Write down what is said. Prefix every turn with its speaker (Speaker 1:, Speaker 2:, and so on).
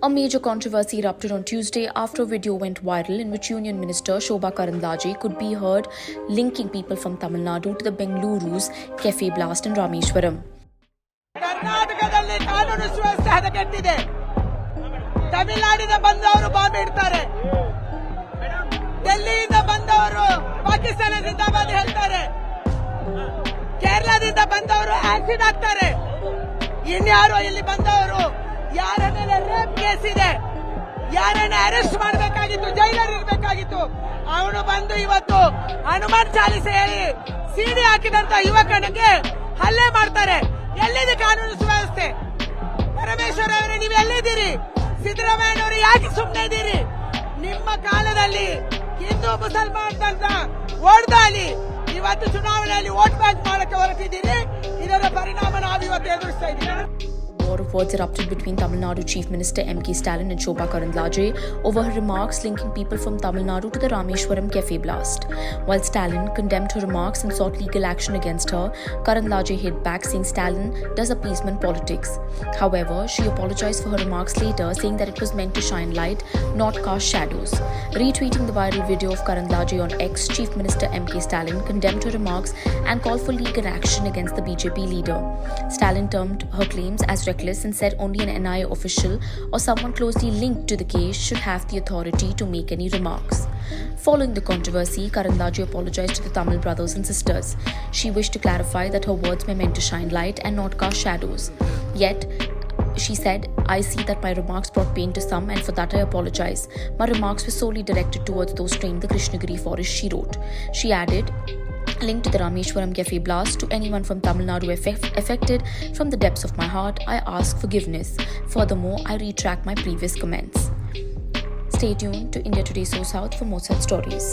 Speaker 1: A major controversy erupted on Tuesday after a video went viral in which Union Minister Shobha Karandlaje could be heard linking people from Tamil Nadu to the Bengaluru's Cafe Blast in Rameshwaram.
Speaker 2: ಕರ್ನಾಟಕದಲ್ಲಿ ಕಾನೂನು ಸುವ್ಯವಸ್ಥೆ ಹದಗೆಟ್ಟಿದೆ. ತಮಿಳುನಾಡಿನಿಂದ ಬಂದವರು bomb ಇಡ್ತಾರೆ, ಡೆಲ್ಲಿಯಿಂದ ಬಂದವರು ಪಾಕಿಸ್ತಾನ ಜಿಂದಾಬಾದ್ ಹೇಳ್ತಾರೆ, ಕೇರಳದಿಂದ ಬಂದವರು acid ಹಾಕ್ತಾರೆ. ಇನ್ಯಾರು ಇಲ್ಲಿ ಬಂದವರು ಯಾರ ಮೇಲೆ ರೇಪ್ ಕೇಸ್ ಇದೆ, ಯಾರನ್ನ ಅರೆಸ್ಟ್ ಮಾಡಬೇಕಾಗಿತ್ತು, ಜೈಲಲ್ಲಿ ಇರಬೇಕಾಗಿತ್ತು, ಅವನು ಬಂದು ಇವತ್ತು ಹನುಮಾನ್ ಚಾಲಿಸೆ ಹೇಳಿ ಸಿಡಿ ಹಾಕಿದಂತ ಯುವಕನಿಗೆ ಹಲ್ಲೆ ಮಾಡ್ತಾರೆ. ಎಲ್ಲಿದೆ ಕಾನೂನು ಸುವ್ಯವಸ್ಥೆ? ಪರಮೇಶ್ವರ್ ಅವರೇ, ನೀವು ಎಲ್ಲಿದ್ದೀರಿ? ಸಿದ್ದರಾಮಯ್ಯನವರು ಯಾಕೆ ಸುಮ್ಮನೆ ಇದ್ದೀರಿ? ನಿಮ್ಮ ಕಾಲದಲ್ಲಿ ಹಿಂದೂ ಮುಸಲ್ಮಾನ್ ಅಂತ ಓಡ್ದಾಲಿ ಇವತ್ತು ಚುನಾವಣೆಯಲ್ಲಿ ವೋಟ್ ಬ್ಯಾಂಕ್ ಮಾಡಕ್ಕೆ ಹೊರಟಿದ್ದೀರಿ. ಇದರ ಪರಿಣಾಮ ನಾವು ಇವತ್ತು ಎದುರಿಸ್ತಾ ಇದ್ದೀವಿ.
Speaker 1: War of words erupted between Tamil Nadu Chief Minister M.K. Stalin and Shobha Karandlaje over her remarks linking people from Tamil Nadu to the Rameshwaram Cafe Blast. While Stalin condemned her remarks and sought legal action against her, Karandlaje hit back, saying Stalin does appeasement politics. However, she apologized for her remarks later, saying that it was meant to shine light, not cast shadows. Retweeting the viral video of Karandlaje on X, Chief Minister M.K. Stalin condemned her remarks and called for legal action against the BJP leader. Stalin termed her claims as reckless and said only an NIA official or someone closely linked to the case should have the authority to make any remarks. Following the controversy, Karandlaje apologized to the Tamil brothers and sisters. She wished to clarify that her words were meant to shine light and not cast shadows. Yet, she said, "I see that my remarks brought pain to some and for that I apologize. My remarks were solely directed towards those staying in the Krishnagiri forest," she wrote. She added, "Linked to the Rameshwaram Cafe Blast, to anyone from Tamil Nadu affected, from the depths of my heart, I ask forgiveness. Furthermore, I retract my previous comments." Stay tuned to India Today So South for more such stories.